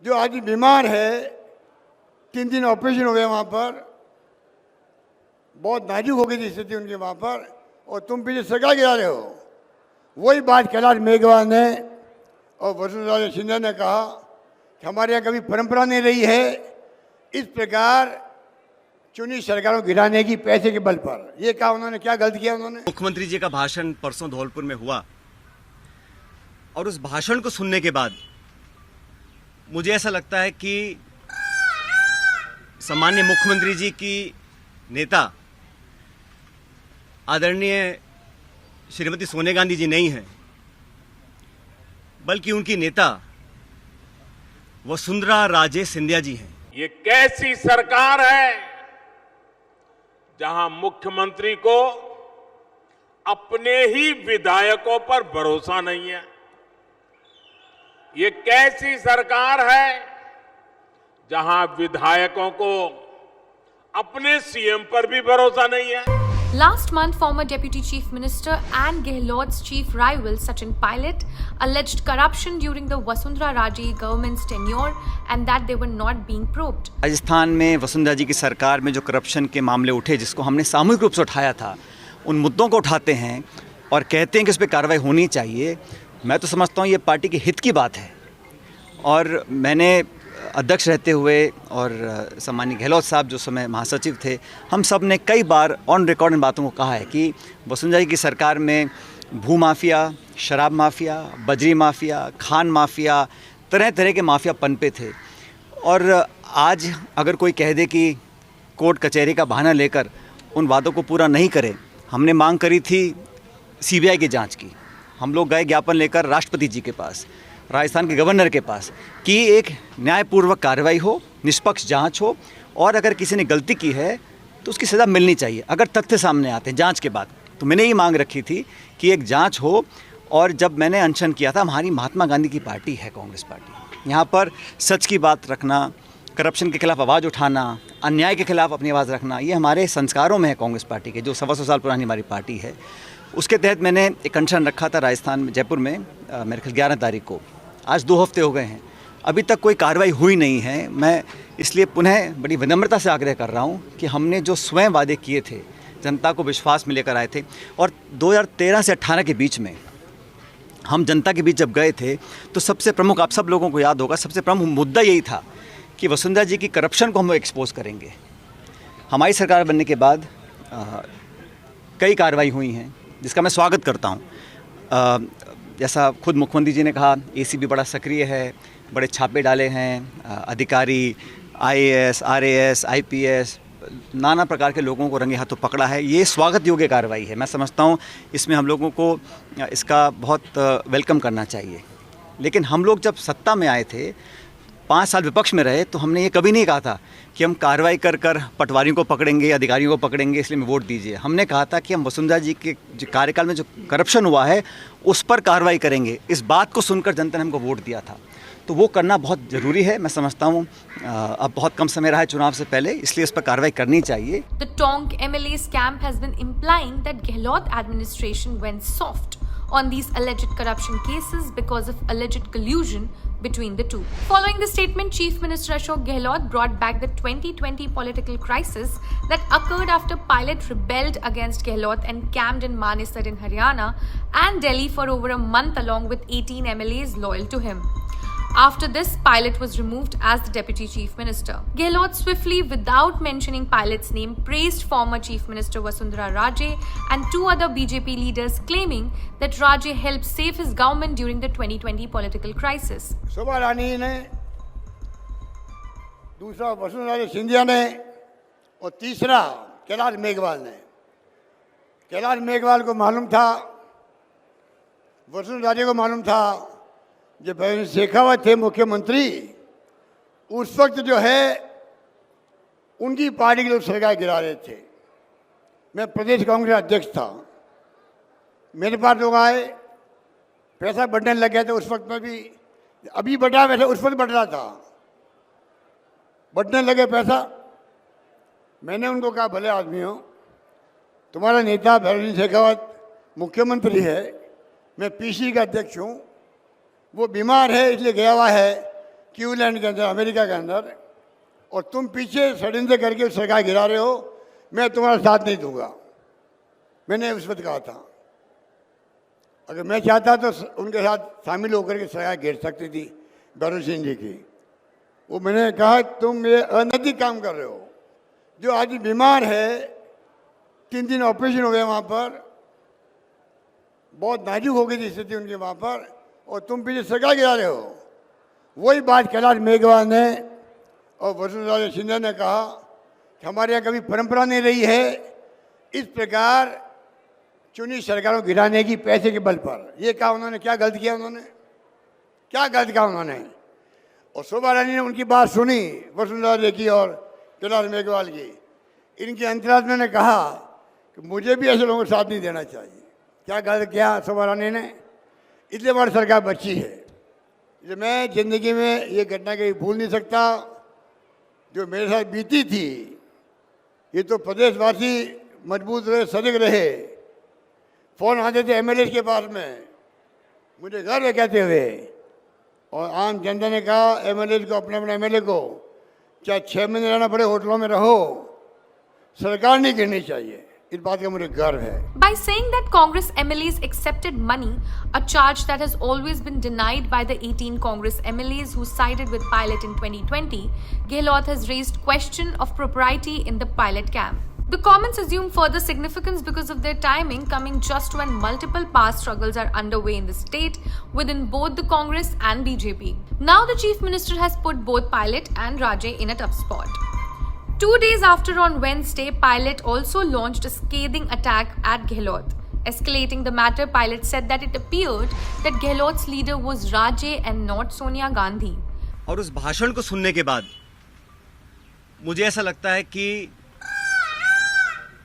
जो आदमी बीमार है, 3 दिन ऑपरेशन हो गया वहाँ पर, बहुत नाजुक हो गई थी स्थिति उनकी वहाँ पर, और तुम पीछे सरकार गिरा रहे हो। वही बात कैलाश मेघवाल ने और वसुंधरा सिंधिया ने कहा कि हमारे यहाँ कभी परंपरा नहीं रही है इस प्रकार चुनी सरकारों को गिराने की पैसे के बल पर। ये कहा उन्होंने, क्या गलत किया उन्होंने? मुख्यमंत्री जी का भाषण परसों धौलपुर में हुआ और उस भाषण को सुनने के बाद मुझे ऐसा लगता है कि सम्माननीय मुख्यमंत्री जी की नेता आदरणीय श्रीमती सोनिया गांधी जी नहीं है, बल्कि उनकी नेता वसुंधरा राजे सिंधिया जी हैं। ये कैसी सरकार है जहां मुख्यमंत्री को अपने ही विधायकों पर भरोसा नहीं है? ये कैसी सरकार है जहां विधायकों को अपने सीएम पर भी भरोसा नहीं है? Last month, former Deputy Chief Minister and Gehlot's chief rival Sachin Pilot alleged corruption during the Vasundhara Raje government's tenure and that they were not being probed. Rajasthan में वसुंधरा जी की सरकार में जो करप्शन के मामले उठे, जिसको हमने सामूहिक रूप से उठाया था, उन मुद्दों को उठाते हैं और कहते हैं कि उस पर कार्रवाई होनी चाहिए। मैं तो समझता हूँ ये पार्टी के हित की बात है। और मैंने अध्यक्ष रहते हुए और सम्माननीय गहलोत साहब जो समय महासचिव थे, हम सब ने कई बार ऑन रिकॉर्ड इन बातों को कहा है कि वसुंधरा जी की सरकार में भू माफिया, शराब माफिया, बजरी माफिया, खान माफिया, तरह तरह के माफिया पनपे थे। और आज अगर कोई कह दे कि कोर्ट कचहरी का बहाना लेकर उन वादों को पूरा नहीं करे, हमने मांग करी थी सीबीआई की जांच की। हम लोग गए ज्ञापन लेकर राष्ट्रपति जी के पास, राजस्थान के गवर्नर के पास, कि एक न्यायपूर्वक कार्रवाई हो, निष्पक्ष जांच हो, और अगर किसी ने गलती की है तो उसकी सज़ा मिलनी चाहिए अगर तथ्य सामने आते हैं जांच के बाद। तो मैंने ये मांग रखी थी कि एक जांच हो। और जब मैंने अनशन किया था, हमारी महात्मा गांधी की पार्टी है कांग्रेस पार्टी, यहाँ पर सच की बात रखना, करप्शन के खिलाफ आवाज़ उठाना, अन्याय के खिलाफ अपनी आवाज़ रखना, ये हमारे संस्कारों में है कांग्रेस पार्टी के, जो 125 साल पुरानी हमारी पार्टी है। उसके तहत मैंने एक अनशन रखा था राजस्थान में, जयपुर में, मेरे ख्याल 11 तारीख को। आज 2 हफ्ते हो गए हैं, अभी तक कोई कार्रवाई हुई नहीं है। मैं इसलिए पुनः बड़ी विनम्रता से आग्रह कर रहा हूँ कि हमने जो स्वयं वादे किए थे, जनता को विश्वास में लेकर आए थे, और 2013 से 18 के बीच में हम जनता के बीच जब गए थे तो सबसे प्रमुख, आप सब लोगों को याद होगा, सबसे प्रमुख मुद्दा यही था कि वसुंधरा जी की करप्शन को हम एक्सपोज करेंगे। हमारी सरकार बनने के बाद कई कार्रवाई हुई हैं, जिसका मैं स्वागत करता हूँ। जैसा खुद मुख्यमंत्री जी ने कहा, एसीबी बड़ा सक्रिय है, बड़े छापे डाले हैं, अधिकारी आईएएस, आरएएस, आईपीएस, नाना प्रकार के लोगों को रंगे हाथों पकड़ा है। ये स्वागत योग्य कार्रवाई है। मैं समझता हूँ इसमें हम लोगों को इसका बहुत वेलकम करना चाहिए। लेकिन हम लोग जब सत्ता में आए थे, 5 साल विपक्ष में रहे, तो हमने ये कभी नहीं कहा था कि हम कार्रवाई कर पटवारियों को पकड़ेंगे, अधिकारियों को पकड़ेंगे, इसलिए मैं वोट दीजिए। हमने कहा था कि हम वसुंधरा जी के जो कार्यकाल में जो करप्शन हुआ है उस पर कार्रवाई करेंगे। इस बात को सुनकर जनता ने हमको वोट दिया था, तो वो करना बहुत ज़रूरी है। मैं समझता हूँ अब बहुत कम समय रहा है चुनाव से पहले, इसलिए इस पर कार्रवाई करनी चाहिए। The Tonk MLA's camp has been implying that Gehlot administration went soft on these alleged corruption cases because of alleged collusion between the two. Following the statement, Chief Minister Ashok Gehlot brought back the 2020 political crisis that occurred after Pilot rebelled against Gehlot and camped in Manesar in Haryana and Delhi for over a month along with 18 MLAs loyal to him. After this, Pilot was removed as the Deputy Chief Minister. Gehlot swiftly, without mentioning Pilot's name, praised former Chief Minister Vasundhara Raje and 2 other BJP leaders, claiming that Raje helped save his government during the 2020 political crisis. शोभा रानी ने, दूसरा वसुंधरा सिंधिया ने, और तीसरा कैलाश मेघवाल ने। कैलाश मेघवाल को मालूम था, वसुंधरा जी को मालूम था, जब शेखावत थे मुख्यमंत्री, उस वक्त जो है उनकी पार्टी के लोग सरकार गिरा रहे थे। मैं प्रदेश कांग्रेस अध्यक्ष था, मेरे पास लोग आए, पैसा बढ़ने लग गया था उस वक्त में भी, अभी बढ़ा वैसे उस वक्त बढ़ रहा था, बढ़ने लगे पैसा। मैंने उनको कहा, भले आदमी हो, तुम्हारा नेता भैरव शेखावत मुख्यमंत्री है, मैं पीसी का अध्यक्ष हूँ, वो बीमार है इसलिए गया हुआ है, क्यूलैंड के अंदर, अमेरिका के अंदर, और तुम पीछे षड्यंत्र करके सरकार गिरा रहे हो, मैं तुम्हारा साथ नहीं दूंगा। मैंने उस वक्त कहा था अगर मैं चाहता तो उनके साथ शामिल होकर के सरकार गिर सकती थी भगत सिंह जी की। वो मैंने कहा तुम ये अनैतिक काम कर रहे हो। जो आदमी बीमार है, 3 दिन ऑपरेशन हो गए वहाँ पर, बहुत नाजुक हो गई थी स्थिति उनकी वहाँ पर, और तुम पीछे सरकार गिरा रहे हो। वही बात कैलाश मेघवाल ने और वसुंधरा सिंधिया ने कहा कि हमारे यहाँ कभी परंपरा नहीं रही है इस प्रकार चुनी सरकारों को गिराने की पैसे के बल पर। ये कहा उन्होंने, क्या गलत किया उन्होंने, क्या गलत कहा उन्होंने। और शोभा रानी ने उनकी बात सुनी, वसुंधरा जी की और कैलाश मेघवाल की। इनके अंतरात्मा ने कहा कि मुझे भी ऐसे लोगों को साथ नहीं देना चाहिए। क्या गलत किया शोभा रानी ने, इसलिए हमारी सरकार बची है। इसलिए मैं जिंदगी में ये घटना कहीं भूल नहीं सकता जो मेरे साथ बीती थी। ये तो प्रदेशवासी मजबूत रहे, सजग रहे। फ़ोन आते थे एमएलए के पास में, मुझे गर्व है कहते हुए, और आम जनता ने कहा एमएलए को, अपने अपने एमएलए को, चाहे 6 महीने रहना पड़े होटलों में रहो, सरकार नहीं गिरनी चाहिए। इस बात का मुझे गर्व है। By saying that Congress MLAs accepted money, a charge that has always been denied by the 18 Congress MLAs who sided with Pilot in 2020, Gehlot has raised question of propriety in the Pilot camp. The comments assume further significance because of their timing coming just when multiple power struggles are underway in the state within both the Congress and BJP. Now the Chief Minister has put both Pilot and Rajay in a tough spot. 2 days after, on Wednesday, Pilot also launched a scathing attack at Gehlot. Escalating the matter, Pilot said that it appeared that Gehlot's leader was Rajay and not Sonia Gandhi. और उस भाषण को सुनने के बाद मुझे ऐसा लगता है कि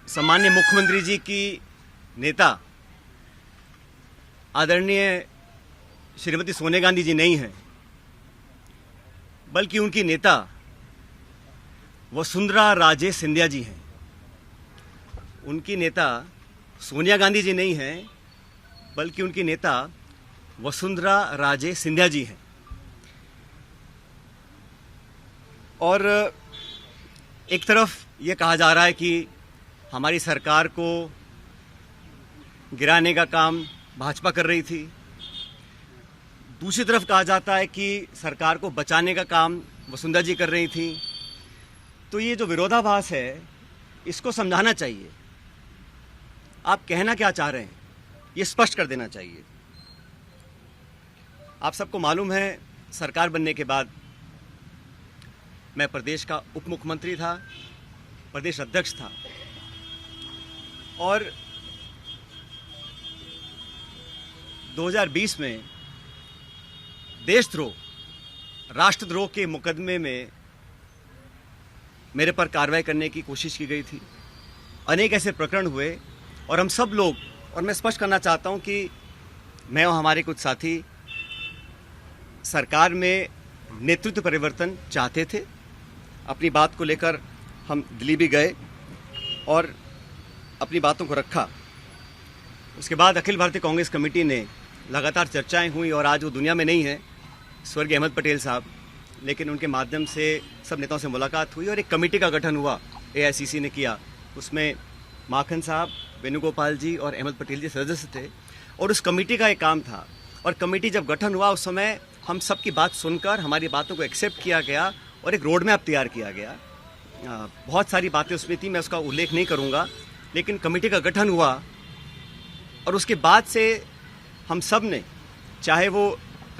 सम्माननीय मुख्यमंत्री जी की नेता आदरणीय श्रीमती सोनिया गांधी जी नहीं है, बल्कि उनकी नेता वसुंधरा राजे सिंधिया जी हैं। उनकी नेता सोनिया गांधी जी नहीं हैं, बल्कि उनकी नेता वसुंधरा राजे सिंधिया जी हैं। और एक तरफ ये कहा जा रहा है कि हमारी सरकार को गिराने का काम भाजपा कर रही थी, दूसरी तरफ कहा जाता है कि सरकार को बचाने का काम वसुंधरा जी कर रही थी। तो ये जो विरोधाभास है, इसको समझाना चाहिए। आप कहना क्या चाह रहे हैं, ये स्पष्ट कर देना चाहिए। आप सबको मालूम है, सरकार बनने के बाद मैं प्रदेश का उप मुख्यमंत्री था, प्रदेश अध्यक्ष था, और 2020 में देशद्रोह, राष्ट्रद्रोह के मुकदमे में मेरे पर कार्रवाई करने की कोशिश की गई थी। अनेक ऐसे प्रकरण हुए और हम सब लोग, और मैं स्पष्ट करना चाहता हूं कि मैं और हमारे कुछ साथी सरकार में नेतृत्व परिवर्तन चाहते थे। अपनी बात को लेकर हम दिल्ली भी गए और अपनी बातों को रखा। उसके बाद अखिल भारतीय कांग्रेस कमेटी ने लगातार चर्चाएं हुई और आज वो दुनिया में नहीं है, स्वर्गीय अहमद पटेल साहब, लेकिन उनके माध्यम से सब नेताओं से मुलाकात हुई और एक कमेटी का गठन हुआ, एआईसीसी ने किया। उसमें माखन साहब, वेणुगोपाल जी और अहमद पटेल जी सदस्य थे और उस कमेटी का एक काम था। और कमेटी जब गठन हुआ उस समय हम सब की बात सुनकर हमारी बातों को एक्सेप्ट किया गया और एक रोड मैप तैयार किया गया। बहुत सारी बातें उसमें थी, मैं उसका उल्लेख नहीं करूँगा, लेकिन कमेटी का गठन हुआ और उसके बाद से हम सब ने, चाहे वो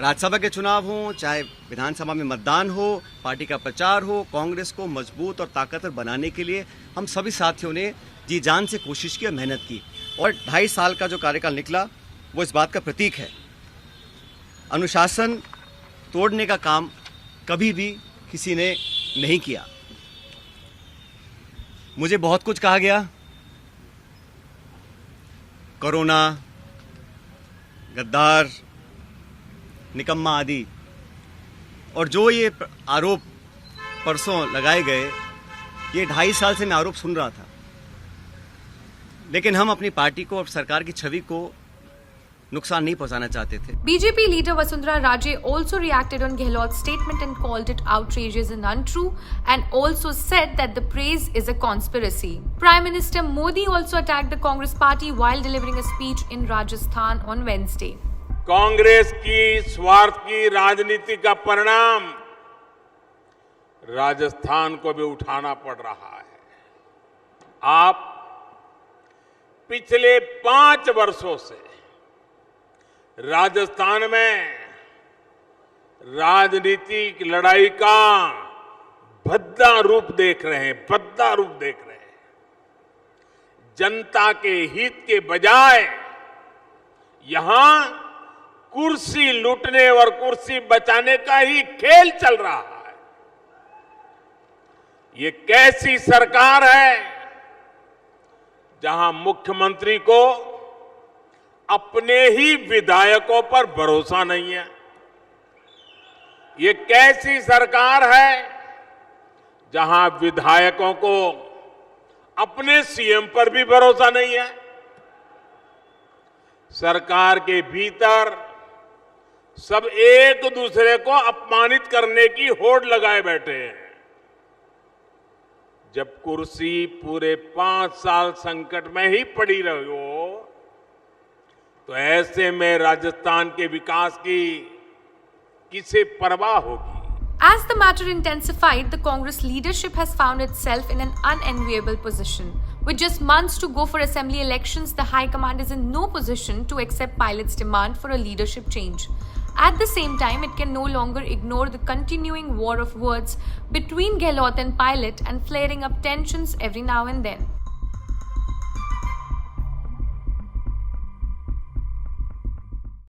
राज्यसभा के चुनाव हो, चाहे विधानसभा में मतदान हो, पार्टी का प्रचार हो, कांग्रेस को मजबूत और ताकतवर बनाने के लिए हम सभी साथियों ने जी जान से कोशिश की और मेहनत की। और 2.5 साल का जो कार्यकाल निकला वो इस बात का प्रतीक है। अनुशासन तोड़ने का काम कभी भी किसी ने नहीं किया। मुझे बहुत कुछ कहा गया, कोरोना, गद्दार, निकम्मा आदि, और जो ये आरोप परसों लगाए गए, ये 2.5 साल से मैं आरोप सुन रहा था। लेकिन हम अपनी पार्टी को और सरकार की छवि को नुकसान नहीं पहुंचाना चाहते थे। BJP leader Vasundhara Raje also reacted on Gehlot's statement and called it outrageous and untrue, and also said that the praise is a conspiracy. Prime Minister Modi also attacked the Congress party while delivering a speech in Rajasthan on Wednesday. Congress की स्वार्थ की राजनीति का परिणाम राजस्थान को भी उठाना पड़ रहा है। आप पिछले 5 वर्षों से राजस्थान में राजनीतिक लड़ाई का भद्दा रूप देख रहे हैं, भद्दा रूप देख रहे हैं। जनता के हित के बजाय यहां कुर्सी लूटने और कुर्सी बचाने का ही खेल चल रहा है। ये कैसी सरकार है जहां मुख्यमंत्री को अपने ही विधायकों पर भरोसा नहीं है? ये कैसी सरकार है जहां विधायकों को अपने सीएम पर भी भरोसा नहीं है? सरकार के भीतर सब एक दूसरे को अपमानित करने की होड़ लगाए बैठे हैं। जब कुर्सी पूरे 5 साल संकट में ही पड़ी रही हो, तो ऐसे में राजस्थान के विकास की किसे परवाह होगी? As the matter intensified, the Congress leadership has found itself in an unenviable position. With just months to go for assembly elections, the High Command is in no position to accept Pilot's demand for a leadership change. At the same time, it can no longer ignore the continuing war of words between Gehlot and Pilot and flaring up tensions every now and then.